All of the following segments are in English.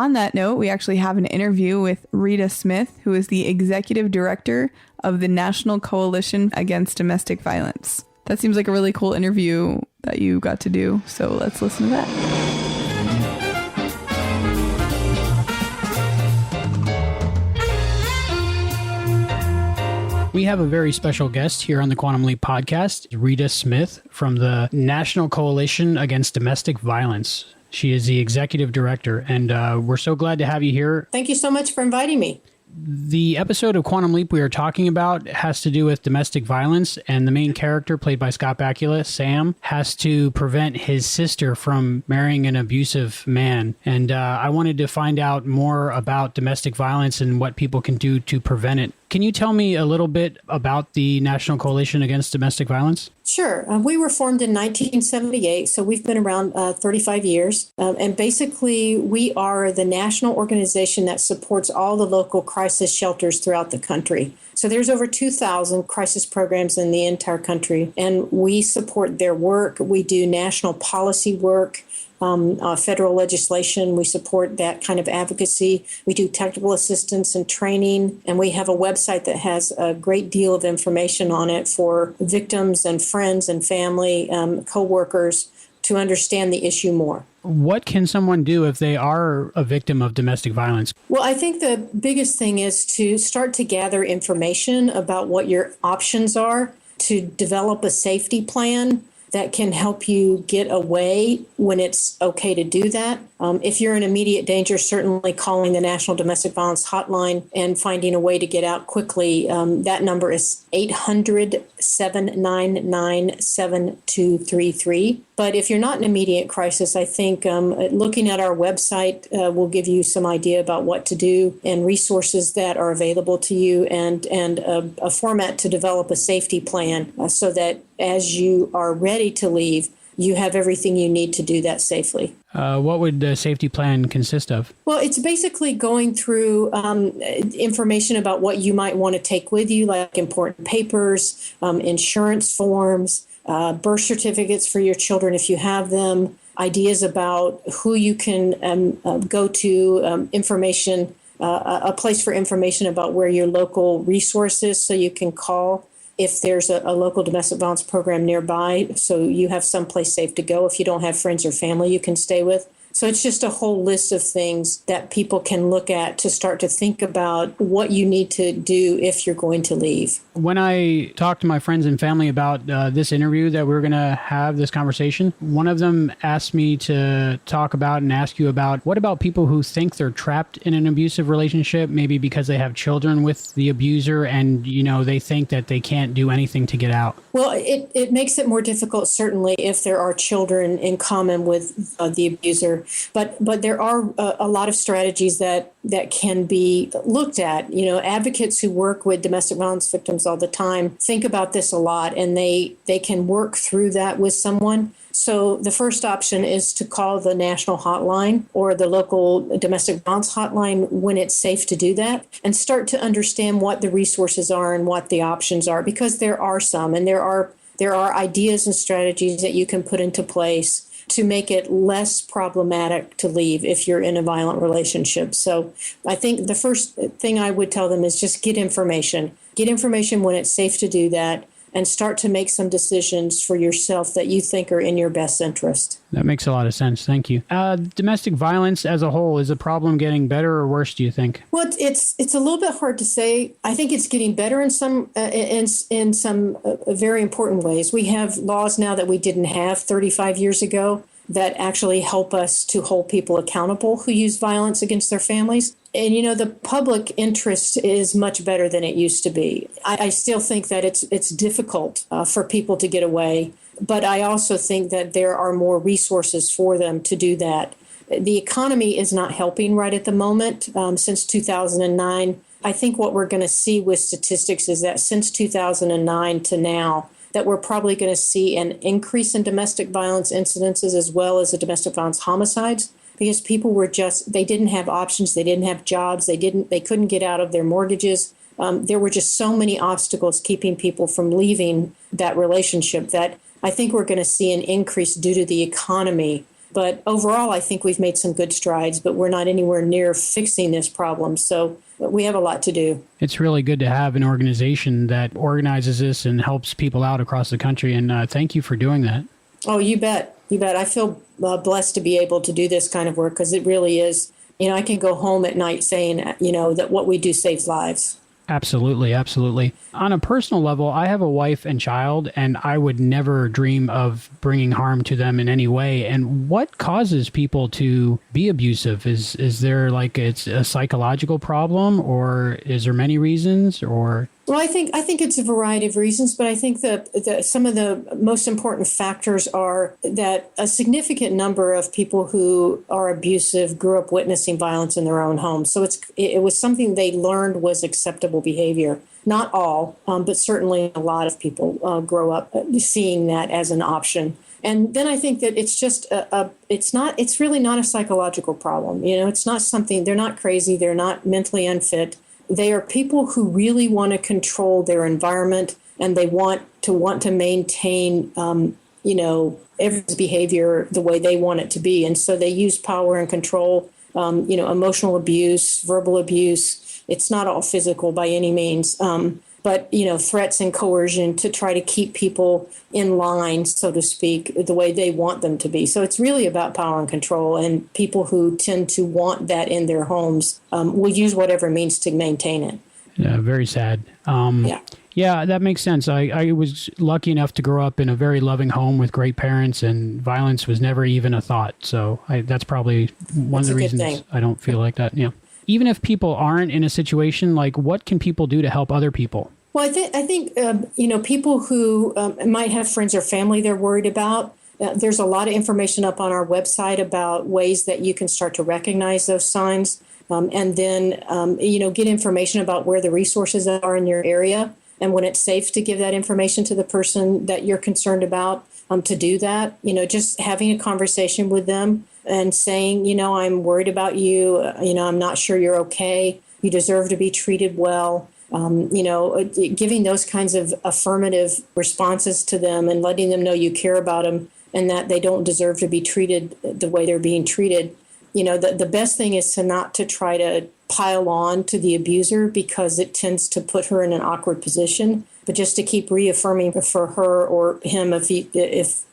on that note, we actually have an interview with Rita Smith, who is the executive director of the National Coalition Against Domestic Violence. That seems like a really cool interview that you got to do. So let's listen to that. We have a very special guest here on the Quantum Leap podcast, Rita Smith from the National Coalition Against Domestic Violence. She is the executive director, and we're so glad to have you here. Thank you so much for inviting me. The episode of Quantum Leap we are talking about has to do with domestic violence, and the main character, played by Scott Bakula, Sam, has to prevent his sister from marrying an abusive man. And I wanted to find out more about domestic violence and what people can do to prevent it. Can you tell me a little bit about the National Coalition Against Domestic Violence? Sure. We were formed in 1978, so we've been around 35 years. And basically, we are the national organization that supports all the local crisis shelters throughout the country. So there's over 2,000 crisis programs in the entire country, and we support their work. We do national policy work. Federal legislation. We support that kind of advocacy. We do technical assistance and training, and we have a website that has a great deal of information on it for victims and friends and family, co-workers, to understand the issue more. What can someone do if they are a victim of domestic violence? Well, I think the biggest thing is to start to gather information about what your options are, to develop a safety plan that can help you get away when it's okay to do that. If you're in immediate danger, certainly calling the National Domestic Violence Hotline and finding a way to get out quickly. That number is 800-799-7233. But if you're not in immediate crisis, I think looking at our website will give you some idea about what to do and resources that are available to you, and a format to develop a safety plan so that as you are ready to leave, you have everything you need to do that safely. What would the safety plan consist of? Well, it's basically going through information about what you might want to take with you, like important papers, insurance forms, birth certificates for your children if you have them, ideas about who you can go to, information, a place for information about where your local resources so you can call if there's a local domestic violence program nearby, so you have someplace safe to go if you don't have friends or family you can stay with. So it's just a whole list of things that people can look at to start to think about what you need to do if you're going to leave. When I talked to my friends and family about this interview that we were going to have, this conversation, one of them asked me to talk about and ask you about, what about people who think they're trapped in an abusive relationship, maybe because they have children with the abuser and, you know, they think that they can't do anything to get out? Well, it makes it more difficult, certainly, if there are children in common with the abuser. But there are a lot of strategies that can be looked at. You know, advocates who work with domestic violence victims all the time think about this a lot, and they can work through that with someone. So the first option is to call the national hotline or the local domestic violence hotline when it's safe to do that, and start to understand what the resources are and what the options are, because there are some, and there are ideas and strategies that you can put into place to make it less problematic to leave if you're in a violent relationship. So I think the first thing I would tell them is just get information. Get information when it's safe to do that, and start to make some decisions for yourself that you think are in your best interest. That makes a lot of sense. Thank you. Domestic violence as a whole, is the problem getting better or worse, do you think? Well, it's a little bit hard to say. I think it's getting better in some very important ways. We have laws now that we didn't have 35 years ago that actually help us to hold people accountable who use violence against their families. And, you know, the public interest is much better than it used to be. I still think that it's difficult for people to get away, but I also think that there are more resources for them to do that. The economy is not helping right at the moment. Since 2009, I think what we're going to see with statistics is that since 2009 to now, that we're probably going to see an increase in domestic violence incidences as well as the domestic violence homicides, because people were they didn't have options, they didn't have jobs, they couldn't get out of their mortgages. There were just so many obstacles keeping people from leaving that relationship that I think we're going to see an increase due to the economy But overall, I think we've made some good strides, but we're not anywhere near fixing this problem. So we have a lot to do. It's really good to have an organization that organizes this and helps people out across the country. And thank you for doing that. Oh, you bet. You bet. I feel blessed to be able to do this kind of work because it really is, I can go home at night saying, that what we do saves lives. Absolutely, absolutely. On a personal level, I have a wife and child, and I would never dream of bringing harm to them in any way. And what causes people to be abusive? Is there it's a psychological problem, or is there many reasons, or? Well, I think it's a variety of reasons, but I think that some of the most important factors are that a significant number of people who are abusive grew up witnessing violence in their own home. So it was something they learned was acceptable behavior. Not all, but certainly a lot of people grow up seeing that as an option. And then I think that it's just it's really not a psychological problem. It's not something, they're not crazy, they're not mentally unfit. They are people who really want to control their environment, and they want to maintain, everyone's behavior the way they want it to be. And so they use power and control, emotional abuse, verbal abuse. It's not all physical by any means, but threats and coercion to try to keep people in line, so to speak, the way they want them to be. So it's really about power and control, and people who tend to want that in their homes will use whatever means to maintain it. Yeah, very sad. Yeah, that makes sense. I was lucky enough to grow up in a very loving home with great parents, and violence was never even a thought. So that's probably one of the reasons I don't feel like that. Yeah. Even if people aren't in a situation, what can people do to help other people? Well, I think people who might have friends or family they're worried about. There's a lot of information up on our website about ways that you can start to recognize those signs, and then get information about where the resources are in your area, and when it's safe to give that information to the person that you're concerned about. To do that, just having a conversation with them and saying, I'm worried about you. I'm not sure you're okay. You deserve to be treated well. Giving those kinds of affirmative responses to them and letting them know you care about them and that they don't deserve to be treated the way they're being treated. The best thing is not to try to pile on to the abuser, because it tends to put her in an awkward position, but just to keep reaffirming for her or him, if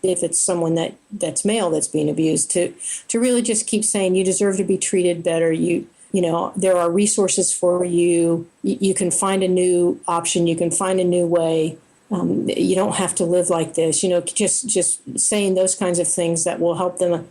it's someone that's male that's being abused, to really just keep saying you deserve to be treated better. There are resources for you. You can find a new option. You can find a new way. You don't have to live like this. Just saying those kinds of things that will help them.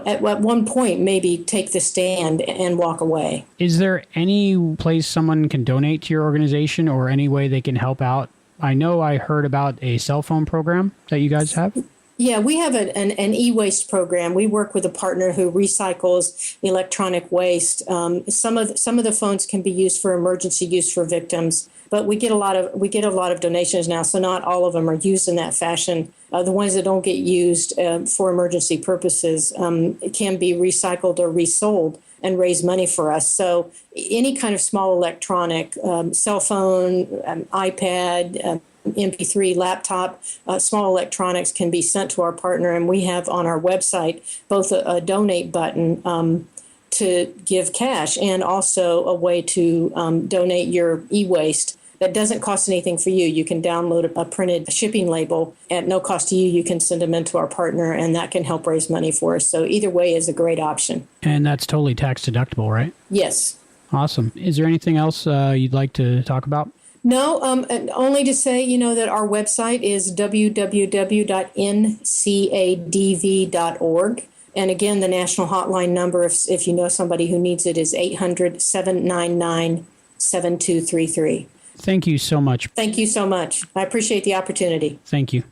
At one point, maybe take the stand and walk away. Is there any place someone can donate to your organization, or any way they can help out? I know I heard about a cell phone program that you guys have. Yeah, we have an e-waste program. We work with a partner who recycles electronic waste. Some of the phones can be used for emergency use for victims, but we get a lot of donations now. So not all of them are used in that fashion. The ones that don't get used for emergency purposes can be recycled or resold and raise money for us. So any kind of small electronic, cell phone, iPad, MP3, laptop, small electronics can be sent to our partner. And we have on our website both a donate button to give cash and also a way to donate your e-waste. That doesn't cost anything for you. You can download a printed shipping label at no cost to you. You can send them into our partner, and that can help raise money for us. So either way is a great option. And that's totally tax deductible, right? Yes. Awesome. Is there anything else you'd like to talk about? No, only to say, that our website is www.ncadv.org. And again, the national hotline number, if you know somebody who needs it, is 800-799-7233. Thank you so much. Thank you so much. I appreciate the opportunity. Thank you.